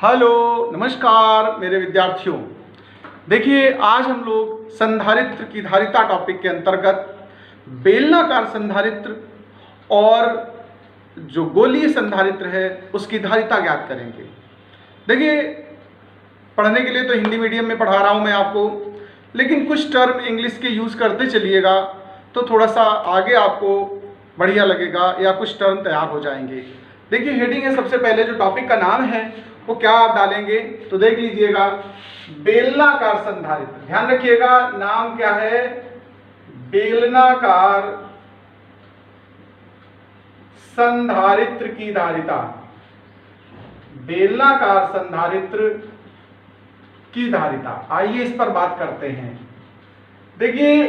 Hello नमस्कार मेरे विद्यार्थियों। देखिए आज हम लोग संधारित्र की धारिता टॉपिक के अंतर्गत बेलनाकार संधारित्र और जो गोलीय संधारित्र है उसकी धारिता ज्ञात करेंगे। देखिए पढ़ने के लिए तो हिंदी मीडियम में पढ़ा रहा हूँ मैं आपको, लेकिन कुछ टर्म इंग्लिश के यूज़ करते चलिएगा तो थोड़ा सा आगे आपको बढ़िया लगेगा या कुछ टर्म तैयार हो जाएंगे। देखिए हेडिंग है, सबसे पहले जो टॉपिक का नाम है वो क्या आप डालेंगे तो देख लीजिएगा, बेलनाकार संधारित्र। ध्यान रखिएगा नाम क्या है, बेलनाकार संधारित्र की धारिता। बेलनाकार संधारित्र की धारिता, आइए इस पर बात करते हैं। देखिए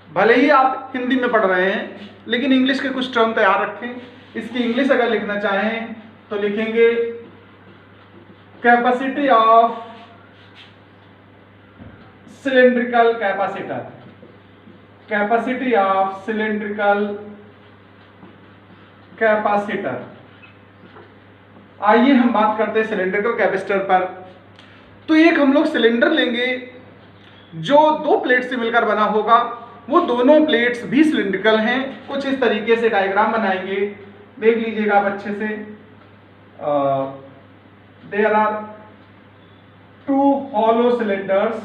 भले ही आप हिंदी में पढ़ रहे हैं लेकिन इंग्लिश के कुछ टर्म तैयार रखें। इसकी इंग्लिश अगर लिखना चाहें तो लिखेंगे capacity of cylindrical capacitor. Capacity of cylindrical capacitor. आइए हम बात करते हैं सिलेंड्रिकल कैपेसिटर पर। तो एक हम लोग सिलेंडर लेंगे जो दो प्लेट से मिलकर बना होगा, वो दोनों प्लेट्स भी सिलिंड्रिकल हैं। कुछ इस तरीके से डायग्राम बनाएंगे, देख लीजिएगा आप अच्छे से। There are two hollow cylinders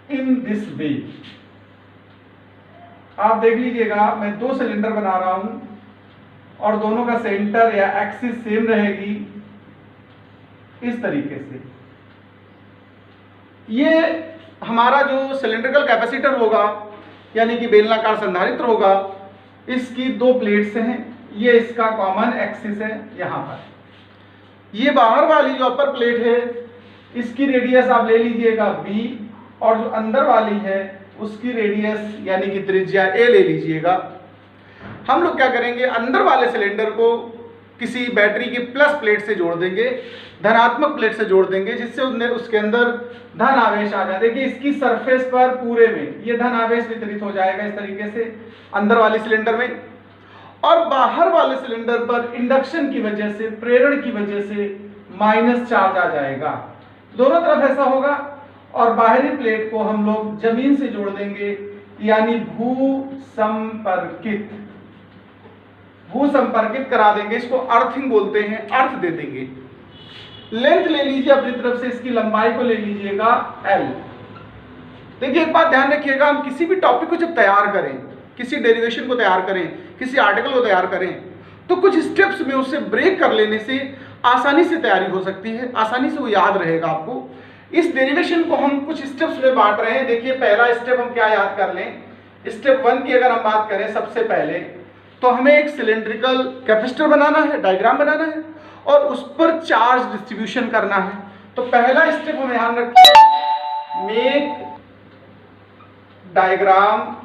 in this way. आप देख लीजिएगा मैं दो सिलेंडर बना रहा हूं और दोनों का सेंटर या एक्सिस सेम रहेगी इस तरीके से। ये हमारा जो सिलेंड्रिकल कैपेसिटर होगा यानी कि बेलनाकार संधारित्र होगा, इसकी दो प्लेट्स हैं, ये इसका कॉमन एक्सिस है यहाँ पर। ये बाहर वाली जो अपर प्लेट है इसकी रेडियस आप ले लीजिएगा b, और जो अंदर वाली है उसकी रेडियस यानी कि त्रिज्या a ले लीजिएगा। हम लोग क्या करेंगे, अंदर वाले सिलेंडर को किसी बैटरी की प्लस प्लेट से जोड़ देंगे, धनात्मक प्लेट से जोड़ देंगे, जिससे उसके अंदर धन आवेश आ जाए। देखिए इसकी सरफेस पर पूरे में ये धन आवेश वितरित हो जाएगा इस तरीके से अंदर वाले सिलेंडर में, और बाहर वाले सिलेंडर पर इंडक्शन की वजह से, प्रेरण की वजह से माइनस चार्ज आ जाएगा। दोनों तरफ ऐसा होगा और बाहरी प्लेट को हम लोग जमीन से जोड़ देंगे यानी भू संपर्कित करा देंगे। इसको अर्थिंग बोलते हैं, अर्थ दे देंगे। लेंथ ले लीजिए अपनी तरफ से, इसकी लंबाई को ले लीजिएगा L। देखिए एक बात ध्यान रखिएगा, हम किसी भी टॉपिक को जब तैयार करें, किसी डेरिवेशन को तैयार करें, किसी आर्टिकल को तैयार करें, तो कुछ स्टेप्स में उससे ब्रेक कर लेने से आसानी से तैयारी हो सकती है, आसानी से वो याद रहेगा आपको। इस डेरिवेशन को हम कुछ स्टेप्स में बांट रहे हैं। देखिए पहला स्टेप हम क्या याद कर लें, स्टेप 1 की अगर हम बात करें सबसे पहले, तो हमें एक सिलेंड्रिकल कैपेसिटर बनाना है, डायग्राम बनाना है और उस पर चार्ज डिस्ट्रीब्यूशन करना है। तो पहला स्टेप हम ध्यान रखिए, मेक डायग्राम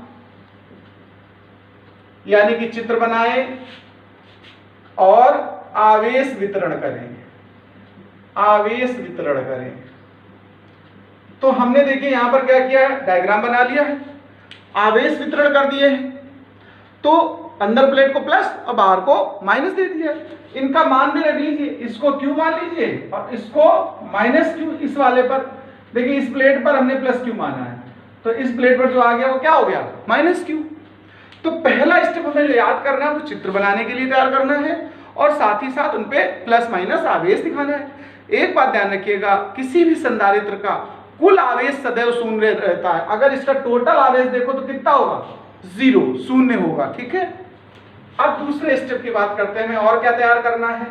यानी कि चित्र बनाएं और आवेश वितरण करें। आवेश वितरण करें। तो हमने देखिए यहां पर क्या किया है, डायग्राम बना लिया है, आवेश वितरण कर दिए हैं। तो अंदर प्लेट को प्लस और बाहर को माइनस दे दिया। इनका मान भी रख लीजिए, इसको Q मान लीजिए और इसको माइनस Q। इस वाले पर देखिए, इस प्लेट पर हमने प्लस Q माना है, तो इस प्लेट पर जो आ गया वो क्या हो गया, माइनस Q। तो पहला स्टेप हमें जो याद करना है वो चित्र बनाने के लिए तैयार करना है और साथ ही साथ उनपे प्लस माइनस आवेश दिखाना है। एक बात ध्यान रखिएगा, किसी भी संधारित्र का कुल आवेश सदैव शून्य रहता है। अगर इसका टोटल आवेश देखो तो कितना होगा, 0, शून्य होगा। ठीक है, अब दूसरे स्टेप की बात करते हैं। हमें और क्या तैयार करना है,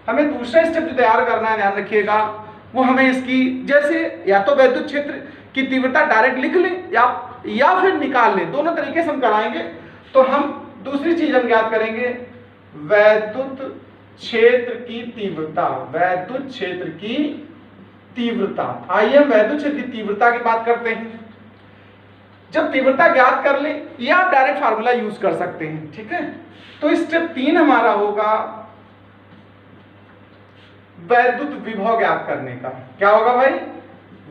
हमें दूसरा स्टेप जो तैयार करना है ध्यान रखिएगा, वो हमें इसकी जैसे या तो विद्युत क्षेत्र की तीव्रता डायरेक्ट लिख लें या फिर निकाल लें, दोनों तरीके से हम कराएंगे। तो हम दूसरी चीज हम याद करेंगे, वैद्युत क्षेत्र की तीव्रता। वैद्युत क्षेत्र की तीव्रता, आइए हम वैद्युत क्षेत्र की तीव्रता की बात करते हैं। जब तीव्रता ज्ञात कर ले या आप डायरेक्ट फार्मूला यूज कर सकते हैं। ठीक है, तो स्टेप 3 हमारा होगा वैद्युत विभव ज्ञात करने का। क्या होगा भाई,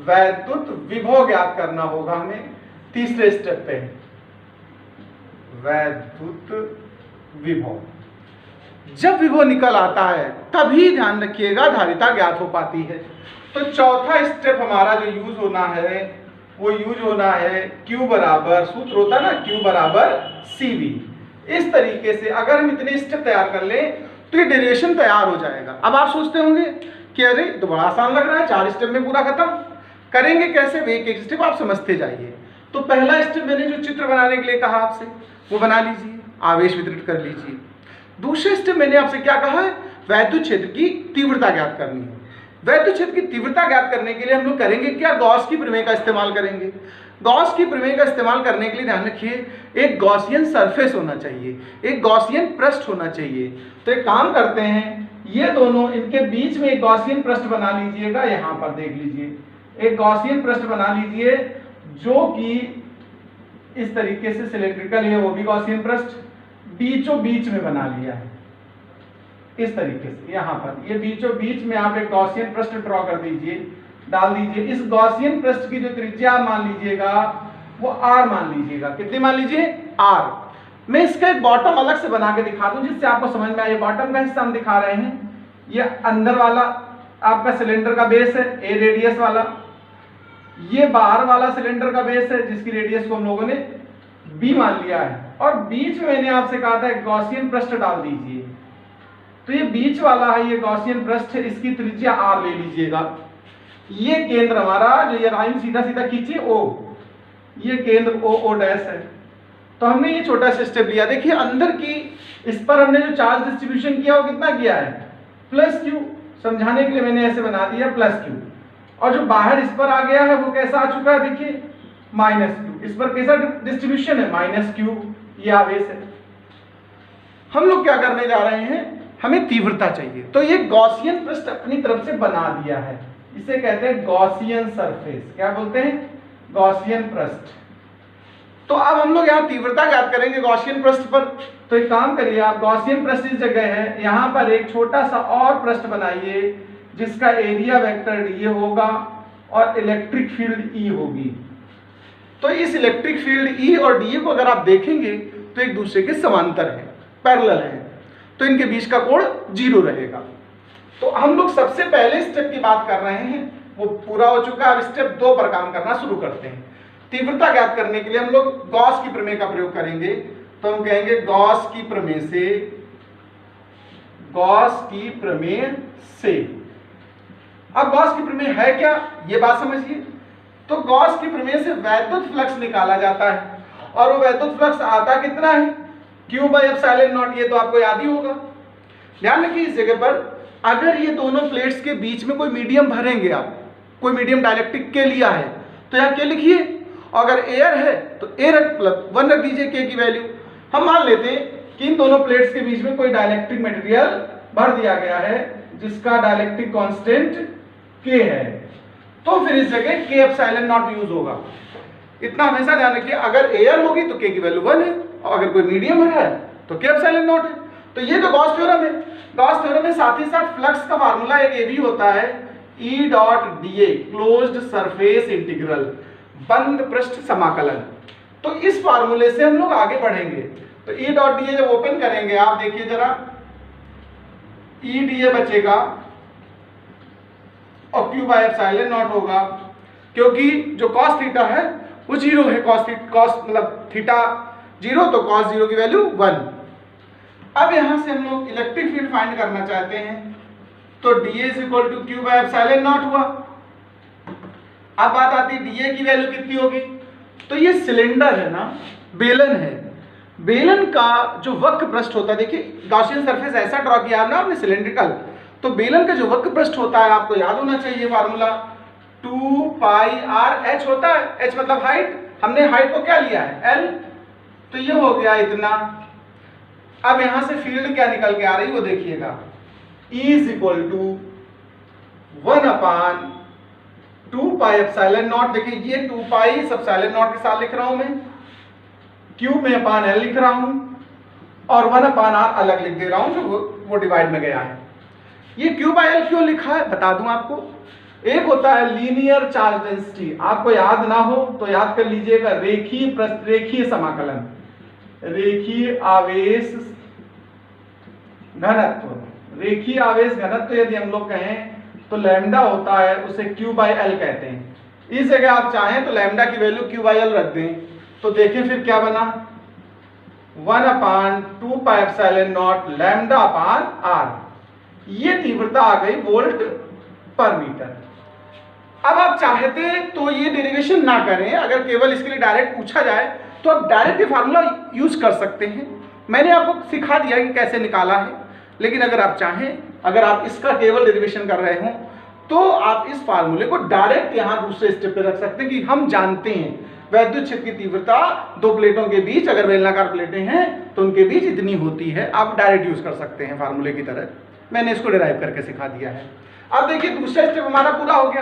वैद्युत विभव ज्ञात करना होगा हमें तीसरे स्टेप पे, वैद्युत विभव। जब भी वो निकल आता है तभी ध्यान रखिएगा धारिता ज्ञात हो पाती है। तो चौथा स्टेप हमारा जो यूज होना है वो यूज होना है Q बराबर, सूत्र होता है ना Q बराबर CV। इस तरीके से अगर हम इतने स्टेप तैयार कर लें तो ये डेरिवेशन तैयार हो जाएगा। अब आप सोचते होंगे कि अरे तो बड़ा आसान लग रहा है, 4 स्टेप में पूरा खत्म। करेंगे कैसे? एक एक स्टेप आप समझते जाइए। तो पहला स्टेप मैंने जो चित्र बनाने के लिए कहा आपसे वो बना लीजिए, आवेश वितरित कर लीजिए। दूसरे स्टेप मैंने आपसे क्या कहा है? वैद्युत क्षेत्र की तीव्रता ज्ञात करनी है। वैद्युत क्षेत्र की तीव्रता ज्ञात करने के लिए हम लोग करेंगे क्या? गॉस की प्रमेय का इस्तेमाल करेंगे। गॉस की प्रमेय का इस्तेमाल करने के लिए ध्यान रखिए एक गॉसियन सरफेस होना चाहिए, एक गॉसियन पृष्ठ होना चाहिए। तो एक काम करते हैं, ये दोनों इनके बीच में एक गॉसियन पृष्ठ बना लीजिएगा। यहाँ पर देख लीजिए एक गॉसियन पृष्ठ बना लीजिए जो कि इस तरीके से सिलेंड्रिकल है, वो भी गॉसियन पृष्ठ बीचों बीच में बना लिया है इस तरीके से। यहाँ पर ये बीचों बीच में आप एक गॉसियन पृष्ठ ड्रॉ कर दीजिए, डाल दीजिए। इस गॉसियन पृष्ठ की जो त्रिज्या मान लीजिएगा वो R मान लीजिएगा। कितनी मान लीजिए? R। मैं इसका एक बॉटम अलग से बना के दिखा दूं जिससे आपको समझ में आए। बॉटम का हिस्सा हम दिखा रहे हैं, ये अंदर वाला आपका सिलेंडर का बेस है A रेडियस वाला, ये बाहर वाला सिलेंडर का बेस है जिसकी रेडियस को हम लोगों ने B मान लिया है। और बीच में मैंने आपसे कहा था एक गॉसियन पृष्ठ डाल दीजिए। तो ये बीच वाला है, ये गॉसियन पृष्ठ है, इसकी त्रिज्या R ले लीजिएगा। ये केंद्र हमारा जो ये लाइन सीधा सीधा खींचिए O, ये केंद्र O डैश है। तो हमने ये छोटा सा स्टेप लिया। देखिए अंदर की इस पर हमने जो चार्ज डिस्ट्रीब्यूशन किया वो कितना किया है? +Q। समझाने के लिए मैंने ऐसे बना दिया +Q। और जो बाहर इस पर आ गया है वो कैसा आ चुका है? देखिए -Q। इस पर कैसा डिस्ट्रीब्यूशन है? -Q। ये आवेश है। हम लोग क्या करने जा रहे हैं? हमें तीव्रता चाहिए। तो ये गॉसियन पृष्ठ अपनी तरफ से बना दिया है, इसे कहते हैं गॉसियन सरफेस। क्या बोलते हैं? गॉसियन पृष्ठ। तो अब हम लोग यहाँ तीव्रता ज्ञात करेंगे गॉसियन पृष्ठ पर। तो एक काम करिए आप, गॉसियन पृष्ठ इस जगह है, यहाँ पर एक छोटा सा और पृष्ठ बनाइए जिसका एरिया वेक्टर dA होगा और इलेक्ट्रिक फील्ड E होगी। तो इस इलेक्ट्रिक फील्ड E और dA को अगर आप देखेंगे तो एक दूसरे के समांतर है, पैरेलल है, तो इनके बीच का कोण 0 रहेगा। तो हम लोग सबसे पहले स्टेप की बात कर रहे हैं, वो पूरा हो चुका है। अब स्टेप 2 पर काम करना शुरू करते हैं। तीव्रता ज्ञात करने के लिए हम लोग गॉस की प्रमेय का प्रयोग करेंगे। तो हम कहेंगे गॉस की प्रमेय से, गॉस की प्रमेय से। अब गॉस की प्रमेय है क्या, ये बात समझिए। तो गॉस की प्रमेय से वैद्युत फ्लक्स निकाला जाता है, और वो वैद्युत फ्लक्स आता कितना है? Q/ε0। ये तो आपको याद ही होगा। ध्यान रखिए इस जगह पर, अगर ये दोनों प्लेट्स के बीच में कोई मीडियम भरेंगे, आप कोई मीडियम डाइलेक्ट्रिक के लिया है तो यहाँ क्या लिखिए, अगर एयर है तो A मतलब 1 रख दीजिए K की वैल्यू। हम मान लेते हैं कि इन दोनों प्लेट्स के बीच में कोई डाइलेक्ट्रिक मटेरियल भर दिया गया है जिसका डाइलेक्ट्रिक कांस्टेंट K है, तो फिर इस जगह K/ε0 यूज होगा। इतना हमेशा ध्यान रखिए, अगर एयर होगी तो K की वैल्यू 1 है, और अगर कोई मीडियम भरा है तो K/ε0 है। तो ये तो गॉस थ्योरम है। गॉस थ्योरम में साथ ही साथ फ्लक्स का फार्मूला एक ये भी होता है, E.dA क्लोज्ड सरफेस इंटीग्रल, बंद पृष्ठ समाकलन। तो इस फार्मूले से हम लोग आगे बढ़ेंगे। तो E.dA जब ओपन करेंगे आप देखिए जरा, E.dA बचेगा और Q/ε0 होगा, क्योंकि जो cos थीटा है वो 0 है। cos मतलब थीटा 0 तो cos 0 की वैल्यू 1। अब यहां से हम लोग इलेक्ट्रिक फील्ड फाइंड करना चाहते हैं, तो dA = Q/ε0 हुआ। अब बात आती है dA की वैल्यू कितनी होगी। तो ये सिलेंडर है ना, बेलन है, बेलन का जो वक्र पृष्ठ होता है, देखिए गॉसियन सरफेस ऐसा ड्रॉ किया ना आपने सिलेंड्रिकल, तो बेलन का जो वक्र पृष्ठ होता है आपको याद होना चाहिए फार्मूला, 2πr/h होता है। h मतलब हाइट, हमने हाइट को क्या लिया है? l। तो ये हो गया इतना। अब यहां से फील्ड क्या निकल के आ रही है वो देखिएगा, E = 1/2πε0। देखिए ये 2π सब ε0 के साथ लिख रहा हूं मैं, Q में /l लिख रहा हूं, और 1/r अलग लिख दे रहा हूं जो वो डिवाइड में गया है। ये Q/l क्यों लिखा है बता दूं आपको। एक होता है लीनियर चार्ज डेंसिटी, आपको याद ना हो तो याद कर लीजिएगा, रेखीय समाकलन, रेखीय आवेश घनत्व, रेखीय आवेश घनत्व यदि हम लोग कहें तो लैम्डा होता है, उसे Q बाई एल कहते हैं। इस जगह आप चाहें तो लैम्डा की वैल्यू Q बाई एल रख दें, तो देखिए फिर क्या बना, 1/2 pi epsilon naught lambda upon r. ये तीव्रता आ गई वोल्ट पर मीटर। अब आप चाहते तो ये डेरिवेशन ना करें, अगर केवल इसके लिए डायरेक्ट पूछा जाए तो आप डायरेक्ट ये फार्मूला यूज कर सकते हैं। मैंने आपको सिखा दिया कि कैसे निकाला है, लेकिन अगर आप चाहें, अगर आप इसका केवल डेरिवेशन कर रहे हों तो आप इस फार्मूले को डायरेक्ट यहाँ दूसरे स्टेप पे रख सकते हैं कि हम जानते हैं वैद्युत क्षेत्र की तीव्रता दो प्लेटों के बीच, अगर बेलनाकार प्लेटें हैं तो उनके बीच इतनी होती है। आप डायरेक्ट यूज कर सकते हैं फार्मूले की तरह, मैंने इसको डिराइव करके सिखा दिया है। अब देखिए दूसरा स्टेप हमारा पूरा हो गया।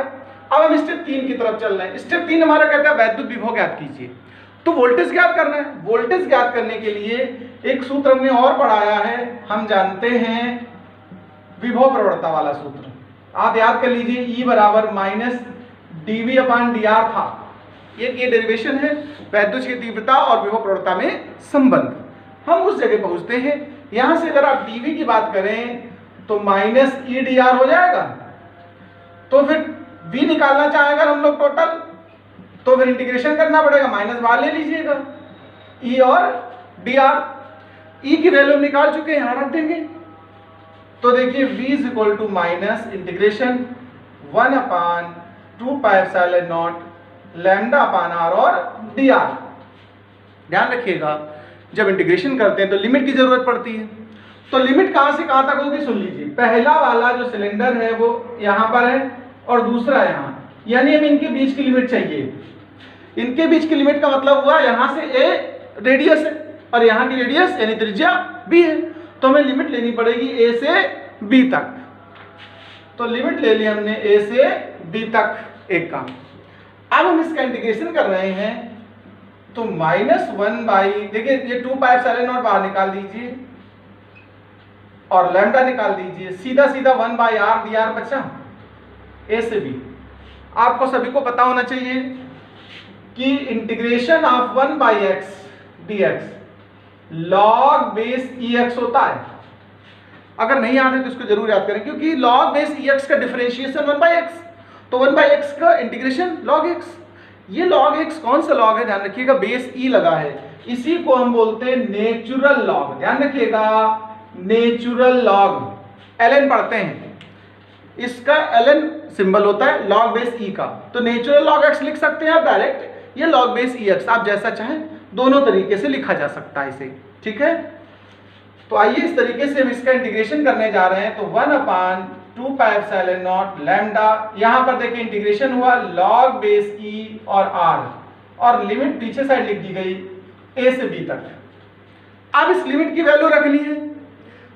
अब हम स्टेप 3 की तरफ चल रहे हैं। स्टेप 3 हमारा कहता है वैद्युत विभव ज्ञात कीजिए। तो वोल्टेज ज्ञात करना है। वोल्टेज ज्ञात करने के लिए एक सूत्र हमने और पढ़ाया है, हम जानते हैं विभव प्रवणता वाला सूत्र। आप याद कर लीजिए, E बराबर माइनस dV अपान dr था। ये डेरिवेशन है वैद्युत की तीव्रता और विभव प्रवणता में संबंध। हम उस जगह पहुंचते हैं, यहां से अगर आप dV की बात करें तो माइनस E dr हो जाएगा। तो फिर V निकालना चाहेगा हम लोग टोटल, तो फिर इंटीग्रेशन करना पड़ेगा, माइनस बाहर ले लीजिएगा, E और dr। E की वैल्यू निकाल चुके हैं, यहां रख देंगे। तो देखिए V is equal to minus integration 1/2 pi epsilon naught lambda upon r और dr। ध्यान रखिएगा जब इंटीग्रेशन करते हैं तो लिमिट की जरूरत पड़ती है। तो लिमिट कहां से कहां तक होगी सुन लीजिए। पहला वाला जो सिलेंडर है वो यहां पर है और दूसरा यहां, यानी हमें इनके बीच की लिमिट चाहिए। इनके बीच की लिमिट का मतलब हुआ यहां से a रेडियस है और यहां की रेडियस यानी त्रिज्या b है, तो हमें लिमिट लेनी पड़ेगी a से b तक। तो लिमिट ले ली हमने a से b तक एक काम। अब हम इसका इंटीग्रेशन कर रहे हैं, तो -1 बाई, देखिए ये 2 पाई एप्सिलॉन नॉट बाहर निकाल दीजिए और लैम्डा निकाल दीजिए, सीधा सीधा 1 बाई r dr बचा a से b। आपको सभी को पता होना चाहिए कि integration of 1 by x dx log base ex होता है। अगर नहीं याद है तो इसको जरूर याद करें, क्योंकि log बेस ex का डिफरेंशिएशन 1 बाई x, तो 1 बाई x का इंटीग्रेशन log x। ये log x कौन सा log है, ध्यान रखिएगा, बेस e लगा है, इसी को हम बोलते हैं नेचुरल log। ध्यान रखिएगा नेचुरल log, ln पढ़ते हैं, इसका ln सिंबल होता है log बेस e का, तो नेचुरल log x लिख सकते हैं आप डायरेक्ट, ये log बेस ex, आप जैसा चाहें दोनों तरीके से लिखा जा सकता है इसे, ठीक है। तो आइए इस तरीके से हम इसका इंटीग्रेशन करने जा रहे हैं। तो 1/2 पाई एप्सिलॉन नॉट लैम्डा, यहां पर देखिए इंटीग्रेशन हुआ log बेस e और r, और लिमिट पीछे साइड लिख दी गई a से b तक। अब इस लिमिट की वैल्यू रखनी है।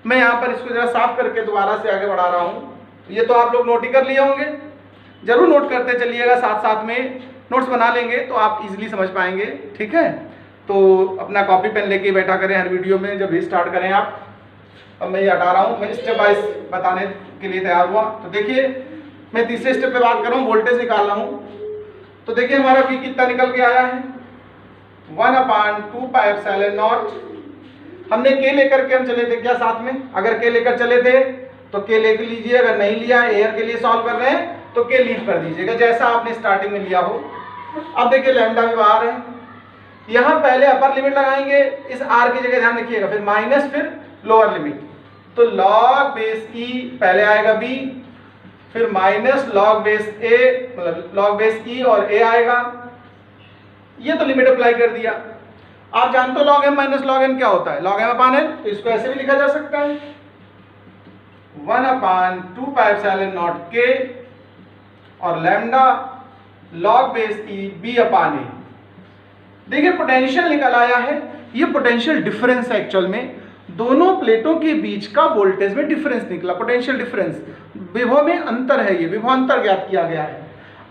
मैं यहां पर इसको जरा साफ करके दोबारा से आगे बढ़ा रहा हूं। ये तो आप लोग नोट ही कर लिए होंगे, जरूर नोट करते चलिएगा, साथ साथ में नोट्स बना लेंगे तो आप इजीली समझ पाएंगे, ठीक है। तो अपना कॉपी पेन लेके बैठा करें हर वीडियो में जब रीस्टार्ट करें आप। अब मैं ये हटा रहा हूँ, मैं स्टेप बाय बताने के लिए तैयार हुआ। तो देखिए मैं तीसरे स्टेप पे बात कर रहा हूँ, वोल्टेज निकाल रहा हूँ। तो देखिए हमारा V कितना निकल के आया है, 1/2 पाई एप्सिलॉन नॉट। हमने K लेकर के हम चले थे क्या साथ में, अगर K लेकर चले थे तो K लेकर लीजिए, अगर नहीं लिया, एयर के लिए सॉल्व कर रहे हैं तो K लीव कर दीजिएगा जैसा आपने स्टार्टिंग में लिया हो। अब देखिए लैम्डा भी बाहर है, यहाँ पहले अपर लिमिट लगाएंगे इस r की जगह, ध्यान रखिएगा, फिर माइनस, फिर लोअर लिमिट। तो log बेस e पहले आएगा b, फिर माइनस log बेस a, मतलब log बेस e और a आएगा। ये तो लिमिट अप्लाई कर दिया। आप जानते हो log m minus log n क्या होता है, log m अपान n, तो इसको ऐसे भी लिखा जा सकता है 1/2 पाई एप्सिलॉन नॉट k और lambda log base e b upon a। देखिए पोटेंशियल निकल आया है, ये पोटेंशियल डिफरेंस है, एक्चुअल में दोनों प्लेटों के बीच का वोल्टेज में डिफरेंस निकला, पोटेंशियल डिफरेंस, विभव में अंतर है, ये विभवांतर ज्ञात किया गया है।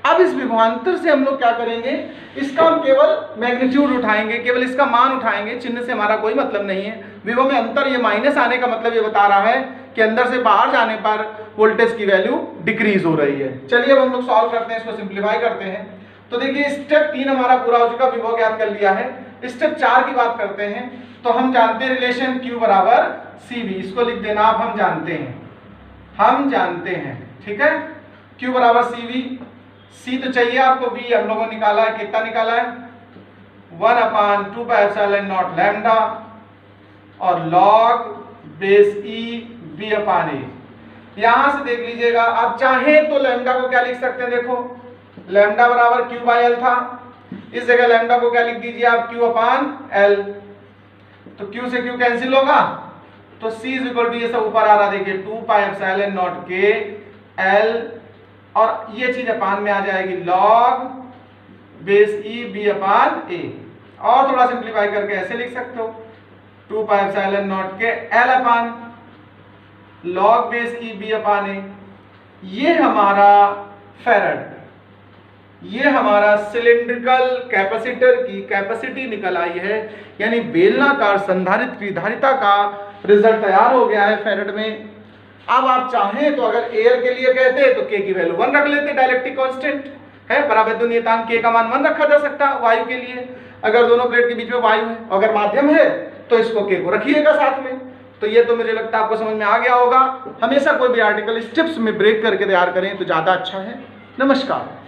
अब इस विभवांतर से हम लोग क्या करेंगे, इसका हम केवल मैग्नीट्यूड उठाएंगे, केवल इसका मान उठाएंगे, चिन्ह से हमारा कोई मतलब नहीं है। विभव में अंतर, ये माइनस आने का मतलब ये बता रहा है कि अंदर से बाहर जाने पर वोल्टेज की वैल्यू डिक्रीज हो रही है। चलिए अब हम लोग सॉल्व करते हैं, इसको सिंप्लीफाई करते हैं। तो देखिए स्टेप 3 हमारा पूरा हो चुका, विभव ज्ञात कर लिया है। स्टेप 4 की बात करते हैं। तो हम जानते हैं रिलेशन Q बराबर CV, इसको लिख देना आप, हम जानते हैं, ठीक है। Q बराबर CV, C तो चाहिए आपको, V हम लोगों ने निकाला है, कितना निकाला है 1/2πε0 लैम्डा और log बेस E V/A। यहां से देख लीजिएगा, आप चाहे तो लैम्डा को क्या लिख सकते हैं, देखो लैम्डा बराबर Q/L था, इस जगह लैम्डा को क्या लिख दीजिए आप Q/L। तो Q से Q कैंसिल होगा, तो C = ये सब ऊपर आ रहा, देखिए 2πε0 के L और ये चीज अपान में आ जाएगी log बेस E V/A। और थोड़ा सिंप्लीफाई करके ऐसे लिख सकते हो 2πε0 के L अपान log बेस E V/A। ये हमारा फेराड, ये हमारा सिलिंड्रिकल कैपेसिटर की कैपेसिटी निकल आई है, यानी बेलनाकार संधारित्र की धारिता का रिजल्ट तैयार हो गया है फेराड में। अब आप चाहें तो अगर एयर के लिए कहते तो K की वैल्यू 1 रख लेते, डाइलेक्ट्रिक कांस्टेंट है, परावैद्युत नियतांक K का मान 1 रखा जा सकता है वायु के लिए, अगर दोनों प्लेट के बीच में वायु है। अगर माध्यम है तो इसको K को रखिएगा साथ में। तो ये तो मुझे लगता है आपको समझ में आ गया होगा। हमेशा कोई भी आर्टिकल स्टेप्स में ब्रेक करके तैयार करें तो ज्यादा अच्छा है। नमस्कार।